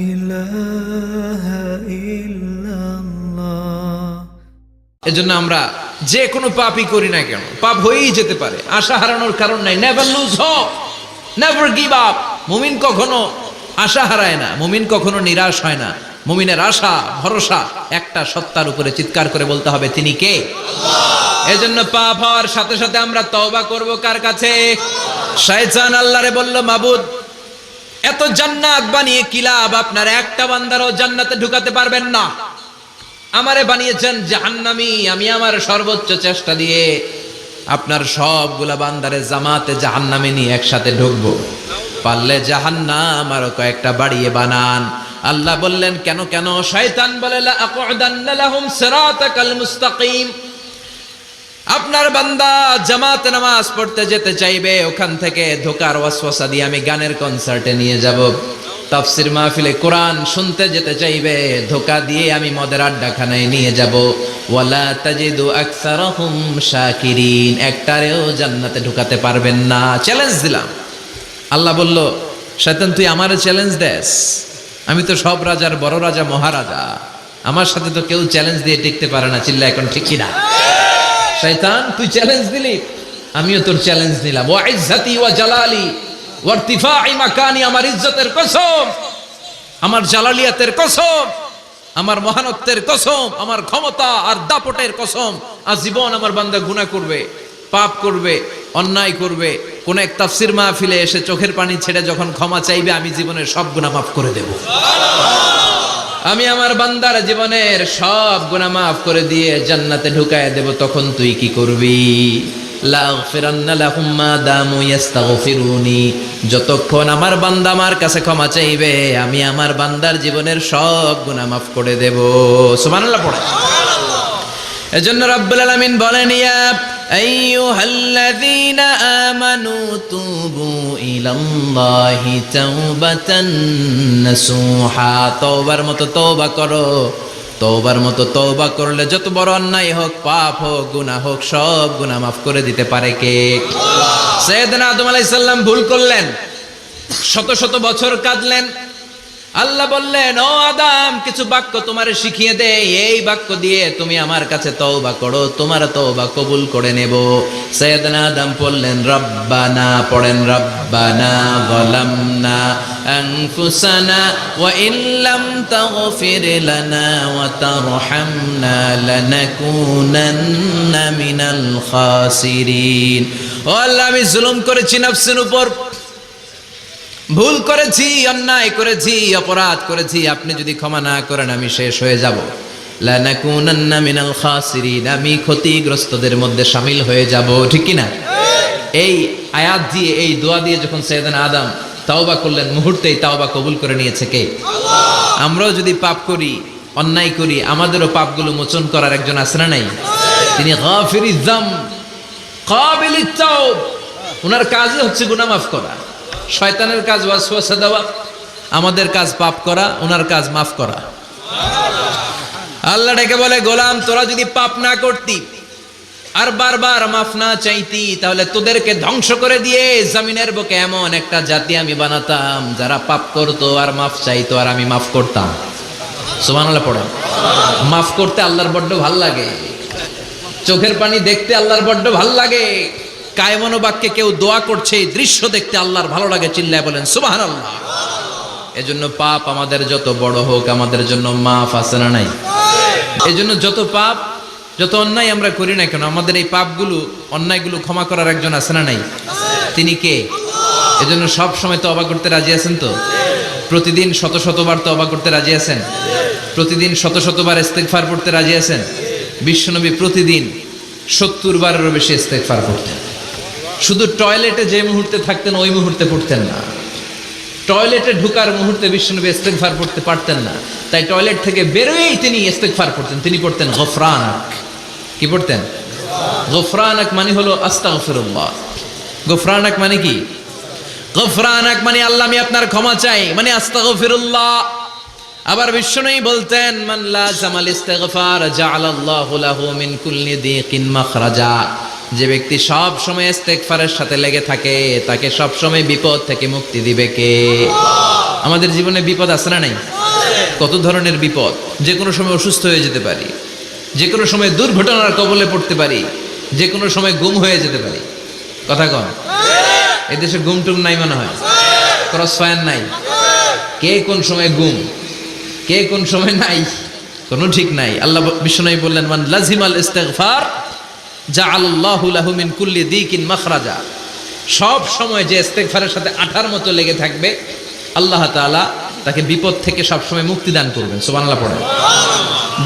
ইলাহা ইল্লাল্লাহ। এজন্য আমরা যে কোনো পাপই করি না কেন, পাপ হয়েই যেতে পারে, আশা হারানোর কারণ নাই। Never lose hope, never give up. মুমিন কখনো আশা হারায় না, মুমিন কখনো নিরাশ হয় না। মুমিনের আশা ভরসা একটা সত্তার উপরে। চিৎকার করে বলতে হবে, তিনি কে? আল্লাহ। এজন্য পাপ হওয়ার সাথে সাথে আমরা তওবা করব কার কাছে? শয়তান আল্লাহরে বলল, মাবুদ এত জান্নাত বানিয়ে কি লাভ? আপনার একটা বান্দারও জান্নাতে ঢুকাতে পারবেন না। আমারে বানিয়েছেন জাহান্নামী, আমি আমার সর্বোচ্চ চেষ্টা দিয়ে আপনার সবগুলা বান্দারে জামাতে জাহান্নামে নিয়ে একসাথে ঢুকবো। পারলে জাহান্নাম আরো কয়েকটা বাড়িয়ে বানান। আল্লাহ বললেন, কেন কেন? শয়তান বলে, লা আকুদান্না লাহুম সিরাতাকাল মুস্তাকিম। আপনার বান্দা জামাতে নামাজ পড়তে যেতে চাইবে, ওখান থেকে ধোকার ওয়াসওয়াসা দিয়ে আমি গানের কনসার্টে নিয়ে যাব। তাফসির মাহফিলে কোরআন শুনতে যেতে চাইবে, ধোকা দিয়ে আমি মদের আড্ডাখানায় নিয়ে যাব। ওয়ালা তাজিদু আকসারাহুম শাকিরিন। একটারেও জান্নাতে ঢুকাতে পারবেন না। চ্যালেঞ্জ দিলাম। আল্লাহ বলল, শয়তান তুই আমারে চ্যালেঞ্জ দেস? আমি তো সব রাজার বড় রাজা, মহারাজা। আমার সাথে তো কেউ চ্যালেঞ্জ দিয়ে টিকতে পারে না। চিল্লা এখন ঠিক কিনা? শয়তান তুই চ্যালেঞ্জ দিলি, আমিও তোর চ্যালেঞ্জ নিলাম। ওয়া ইজ্জতি ওয়া জালালি ওয়া ইরতিফাই মাকানি। আমার ইজ্জতের কসম, আমার জালালিয়াতের কসম, আমার মহানত্বের কসম, আমার ক্ষমতা আর দাপটের কসম, আজীবন আমার বান্দা গুনাহ করবে, পাপ করবে, অন্যায় করবে, কোন এক তাফসির মাহফিলে এসে চোখের পানি ছেড়ে যখন ক্ষমা চাইবে, আমি জীবনের সব গুনাহ মাফ করে দেব। আমি আমার বান্দার জীবনের সব গুনাহ মাফ করে দিয়ে জান্নাতে ঢুকায় দেব। তখন তুই কি করবি? লাগফিরান্না লাহুম মা দামু ইস্তাগফিরুনি। যতক্ষণ আমার বান্দা আমার কাছে ক্ষমা চাইবে, আমি আমার বান্দার জীবনের সব গুনাহ মাফ করে দেব। সুবহানাল্লাহ পড়ে। এজন্য রব্বুল আলামিন বলেন, ইয়া আইয়ুহাল্লাযীনা আমানু তুবু ইলাল্লাহি তাওবাতান নাসুহা। তওবার মতো তওবা করো। তওবার মতো তওবা করলে যত বড় অন্যায় হোক, পাপ হোক, গুনাহ হোক, সব গুনাহ মাফ করে দিতে পারে কে? আল্লাহ। সাইয়েদনা আদম আলাইহিস সালাম ভুল করলেন, শত শত বছর কাঁদলেন। আল্লাহ বললেন, ও আদম, কিছু বাক্য তোমারে শিখিয়ে দে, এই বাক্য দিয়ে তুমি আমার কাছে তওবা করো, তোমার তওবা কবুল করে নেব। সাইয়েদনা আদম বললেন, রব্বানা, পড়েন, রব্বানা যালামনা আনফুসানা ওয়া ইল্লাম তাগফির লানা ওয়া তারহামনা লানাকুনান্না মিনাল খাসিরিন। ও আল্লাহ, আমি জুলুম করেছি নফসের উপর, ভুল করেছি, অন্যায় করেছি, অপরাধ করেছি। আপনি যদি ক্ষমা না করেন আমি শেষ হয়ে যাব। লানাকুনান্না মিনাল খাসিরিন, আমি ক্ষতিগ্রস্তদের মধ্যে শামিল হয়ে যাব। ঠিক কি না? এই আয়াত দিয়ে, এই দোয়া দিয়ে যখন সাইয়েদনা আদম তাওবা করলেন, মুহূর্তেই তাওবা কবুল করে নিয়েছে কে? আল্লাহ। আমরাও যদি পাপ করি, অন্যায় করি, আমাদেরও পাপগুলো মোচন করার একজন আছে না নাই? তিনি গাফিরিয যাম কাবিলিত তাওব। ওনার কাজই হচ্ছে গুনাহ মাফ করা। শয়তানের কাজ ওয়াসওয়াসা দেওয়া, আমাদের কাজ পাপ করা, ওনার কাজ মাফ করা। আল্লাহ ডেকে বলে, গোলাম তোরা যদি পাপ না করতি আর বারবার মাফ না চাইতি, তাহলে তোদেরকে ধ্বংস করে দিয়ে জমিনের বুকে এমন একটা জাতি আমি বানাতাম যারা পাপ করতো আর মাফ চাইতো, আর আমি মাফ করতাম। সুবহানাল্লাহ পড়েন। মাফ করতে আল্লাহর বড্ড ভাল লাগে, চোখের পানি দেখতে আল্লাহর বড্ড ভাল লাগে। কায়মনো বাক্যে কেউ দোয়া করছে, এই দৃশ্য দেখতে আল্লাহর ভালো লাগে। চিল্লায় বলেন সুবহানাল্লাহ। এজন্য পাপ আমাদের যত বড় হোক, আমাদের জন্য মাফ আছে না নাই? এজন্য যত পাপ, যত অন্যায় আমরা করি না কেন, আমাদের এই পাপগুলো, অন্যায়গুলো ক্ষমা করার একজন আছে না নাই? তিনি কে? এজন্য সব সময় তওবা করতে রাজি আছেন তো? প্রতিদিন শত শতবার তওবা করতে রাজি আছেন? প্রতিদিন শত শতবার ইস্তেগফার পড়তে রাজি আছেন? বিশ্বনবী প্রতিদিন 70 বারেরও বেশি ইস্তেগফার করতেন। শুধু টয়লেটে যে মুহূর্তে থাকতেন ওই মুহূর্তে পড়তেন না। টয়লেটে ঢুকার মুহূর্তে বিশ্বনবী ইস্তেগফার পড়তে পারতেন না, তাই টয়লেট থেকে বেরোয়েই তিনি ইস্তেগফার পড়তেন। তিনি পড়তেন গফরানাক। কি পড়তেন? গফরানাক মানে হলো আস্তাগফিরুল্লাহ। গফরানাক মানে কি? গফরানাক মানে আল্লাহ আমি আপনার ক্ষমা চাই, মানে আস্তাগফিরুল্লাহ। আবার বিশ্বনবী বলতেন, মান লাযামাল ইস্তিগফার জাআলাল্লাহু লাহু মিন কুল্লি দিকিন মাখরাজা। যে ব্যক্তি সব সময় ইস্তেগফারের সাথে লেগে থাকে, তাকে সব সময় বিপদ থেকে মুক্তি দিবে কে? আল্লাহ। আমাদের জীবনে বিপদ আছে না নাই? কত ধরনের বিপদ। যে কোনো সময় অসুস্থ হয়ে যেতে পারি, যে কোনো সময় দুর্ঘটনার কবলে পড়তে পারি, যে কোনো সময় গুম হয়ে যেতে পারি। কথা কন, এদেশে গুম টুম নাই মনে হয়, ক্রস ফায়ার নাই, কে কোন সময় গুম, কে কোন সময় নাই, কোনো ঠিক নাই। আল্লাহ বিশ্বনবী বললেন, মান লাজিমাল ইস্তিগফার জাআলাল্লাহু লাহু মিন কুল্লি দিকিন মাখরাজা। সব সময় যে ইস্তিগফারের সাথে আঠার মতো লেগে থাকবে, আল্লাহ তাআলা তাকে বিপদ থেকে সব সময় মুক্তি দান করবেন। সুবহানাল্লাহ পড়েন।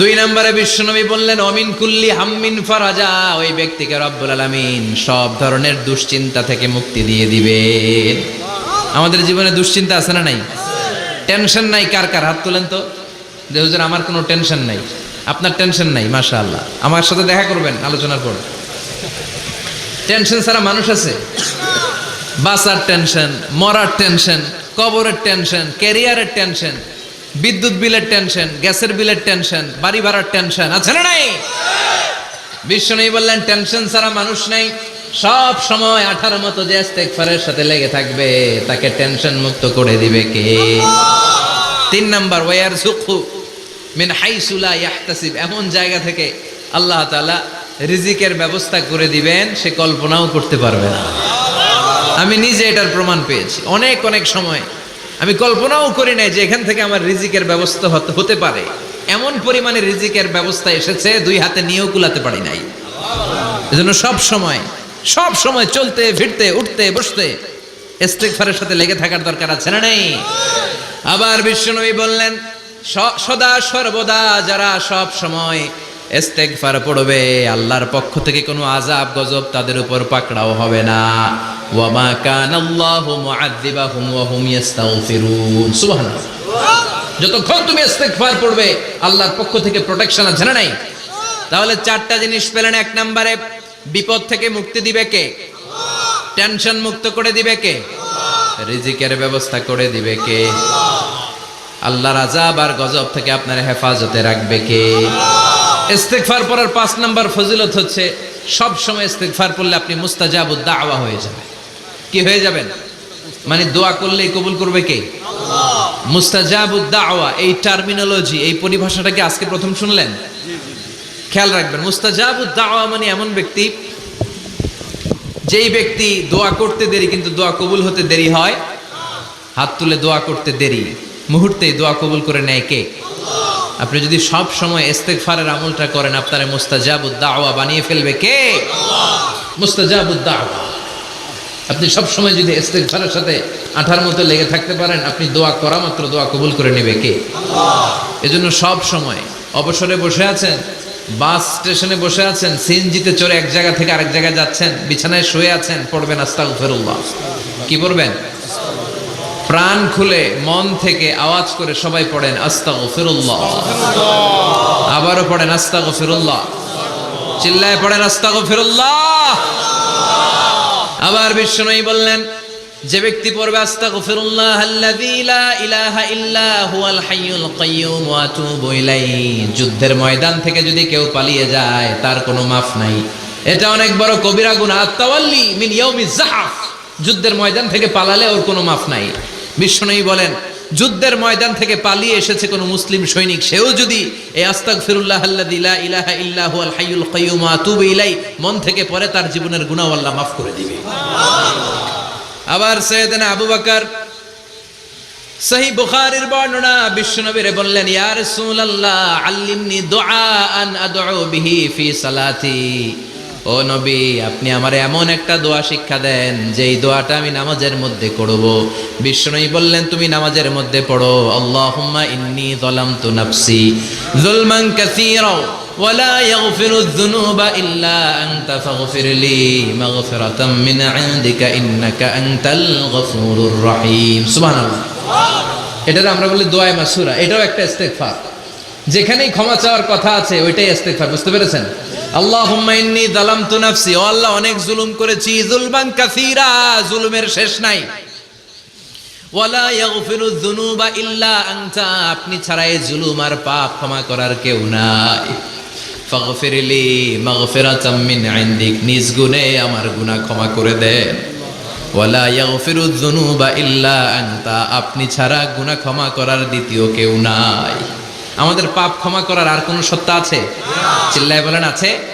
2 নম্বরে বিশ্বনবী বললেন, অমিন কুল্লি হাম্মিন ফারাজা। ওই ব্যক্তিকে রব্বুল আলামিন সব ধরনের দুশ্চিন্তা থেকে মুক্তি দিয়ে দিবেন। আমাদের জীবনে দুশ্চিন্তা আছে না নাই? টেনশন নাই কার কার? হাত তোলেন তো। যে হুজুর আমার কোনো টেনশন নাই। আপনার টেনশন নাই, মাশাআল্লাহ। আমার সাথে দেখা করবেন আলোচনার পর। টেনশন ছাড়া মানুষ আছে? বাসার টেনশন, মরার টেনশন, কবরের টেনশন, ক্যারিয়ারের টেনশন, বিদ্যুৎ বিলের টেনশন, গ্যাসের বিলের টেনশন, বাড়ি ভাড়ার টেনশন আছে না নাই? বিশ্বনবী বললেন, টেনশন ছাড়া মানুষ নাই। সব সময় আঠার মতো যে ইস্তিগফারের সাথে লেগে থাকবে, তাকে টেনশন মুক্ত করে দিবে কে? 3 নাম্বার, ওয়ারযুকহু মিন হাইসু লা ইয়াহতাসিব। এমন জায়গা থেকে আল্লাহ তাআলা রিজিকের ব্যবস্থা করে দিবেন, সে কল্পনাও করতে পারবে না। আমি নিজে এটার প্রমাণ পেয়েছি। অনেক অনেক সময় আমি কল্পনাও করি নাই যে এখান থেকে আমার রিজিকের ব্যবস্থা হতে পারে। এমন পরিমাণে রিজিকের ব্যবস্থা এসেছে, 2 হাতে নিয়েও কুলাতে পারি নাই। এজন্য সব সময় চলতে ফিরতে উঠতে বসতে ইস্তিগফারের সাথে লেগে থাকার দরকার আছে না নাই? আবার বিশ্বনবী বললেন, সদা সর্বদা যারা সব সময় ইস্তিগফার পড়বে, আল্লাহর পক্ষ থেকে কোনো আযাব গজব তাদের উপর পাকড়াও হবে না। ওয়া মা কানাল্লাহু মুআযযিবাহুম ওয়া হুম ইস্তাগফিরুন। সুবহানাল্লাহ। যতক্ষণ তুমি ইস্তিগফার পড়বে, আল্লাহর পক্ষ থেকে প্রোটেকশন আছে না নাই? তাহলে 4টা জিনিস পেলেন। 1 নম্বরে, বিপদ থেকে মুক্তি দিবে কে? টেনশন মুক্ত করে দিবে কে? রিজিকের ব্যবস্থা করে দিবে কে? আল্লাহর আযাব আর গজব থেকে আপনার হেফাজতে রাখবে কে? ইস্তিগফার পড়ার 5 নাম্বার ফজিলত হচ্ছে, সব সময় ইস্তিগফার পড়লে আপনি মুস্তাজাবুদ দাওয়া হয়ে যাবেন। কি হয়ে যাবেন? মানে দোয়া করলেই কবুল করবে কে? আল্লাহ। মুস্তাজাবুদ দাওয়া, এই টার্মিনোলজি, এই পরিভাষাটা কি আজকে প্রথম শুনলেন? খেয়াল রাখবেন, মুস্তাজাবুদ দাওয়া মানে এমন ব্যক্তি, যেই ব্যক্তি দোয়া করতে দেরি কিন্তু দোয়া কবুল হতে দেরি হয়। হাত তুলে দোয়া করতে দেরি, মুহূর্তেই দোয়া কবুল করে নেয় কে? আল্লাহ। আপনি যদি সব সময় ইস্তিগফারের আমলটা করেন, আপনারে মুস্তাজাবুদ দাওয়া বানিয়ে ফেলবে কে? আল্লাহ। মুস্তাজাবুদ দাওয়া। আপনি সব সময় যদি ইস্তিগফারের সাথে আঠার মতো লেগে থাকতে পারেন, আপনি দোয়া করা মাত্র দোয়া কবুল করে নেবে কে? আল্লাহ। এজন্য সব সময় অবসরে বসে আছেন, বাস স্টেশনে বসে আছেন, সিএনজিতে চড়ে এক জায়গা থেকে আরেক জায়গায় যাচ্ছেন, বিছানায় শুয়ে আছেন, পড়বেন আস্তাগফিরুল্লাহ। কি পড়বেন? প্রাণ খুলে মন থেকে আওয়াজ করে সবাই পড়েন আস্তাগফিরুল্লাহ। আবারও পড়েন আস্তাগফিরুল্লাহ। চিল্লায় পড়েন আস্তাগফিরুল্লাহ। আবার বিশ্বনবী বললেন, যে ব্যক্তি পড়বে আস্তাগফিরুল্লাহ আল্লাযী লা ইলাহা ইল্লা হুয়াল হাইয়ুল কাইয়্যুম ওয়া আতুবু ইলাইহি, যুদ্ধের ময়দান থেকে যদি কেউ পালিয়ে যায়, তার কোনো মাফ নাই। এটা অনেক বড় কবিরা গুনাহ। আত-তাওয়াল্লি মিন ইয়াউমিজ যাহফ, যুদ্ধের ময়দান থেকে পালালে ওর কোনো মাফ নাই। বিশ্বনবী বলেন, যুদ্ধের ময়দান থেকে পালিয়ে এসেছে কোনো মুসলিম সৈনিক, সেও যদি এই আস্তাগফিরুল্লাহ আল্লাযী লা ইলাহা ইল্লা হুয়াল হাইয়ুল কাইয়্যুম ওয়া আতুবু ইলাইহি মন থেকে পড়ে, তার জীবনের গুনাহ আল্লাহ মাফ করে দিবে। আবার সাইয়েদনা আবু বকর, সহিহ বুখারীর বর্ণনা, বিশ্বনবীরে বললেন, ইয়া রাসূলুল্লাহ আল্লিমনি দুআআন আদউ বিহি ফি সালাতি। ও নবী, আপনি আমারে এমন একটা দোয়া শিক্ষা দেন, যেই দোয়াটা আমি নামাজের মধ্যে করব। বিশ্বনবী বললেন, তুমি নামাজের মধ্যে পড়ো, আল্লাহুম্মা ইন্নী যালামতু নাফসি যুলমান কাসীরা ওয়ালা ইয়াগফিরুয যুনুবা ইল্লা আনতা ফাগফিরলি মাগফিরাতাম মিন ইনদিকা ইন্নাকা আনতাল গফুরুর রহিম। সুবহানাল্লাহ। এটার আমরা বলি দোয়ায়ে মাসুরা। এটাও একটা ইস্তিগফার। যেখানেই ক্ষমা চাওয়ার কথা আছে, ওইটাই ইস্তিগফার। বুঝতে পেরেছেন? আল্লাহুম্মা ইন্নী যালামতু নাফসি, ও আল্লাহ অনেক জুলুম করেছি, যুলমান কাসীরা, জুলুমের শেষ নাই। ওয়ালা ইয়াগফিরুয যুনুবা ইল্লা আনতা, আপনি ছাড়া এই জুলুম আর পাপ ক্ষমা করার কেউ নাই। ফাগফিরলি মাগফিরাতাম মিন ইনদিক, নিজ গুণে আমার গুনাহ ক্ষমা করে দেন। ওয়ালা ইয়াগফিরুয যুনুবা ইল্লা আনতা, আপনি ছাড়া গুনাহ ক্ষমা করার দ্বিতীয় কেউ নাই। আমাদের পাপ ক্ষমা করার আর কোনো সত্তা আছে? চিল্লায় বলেন আছে?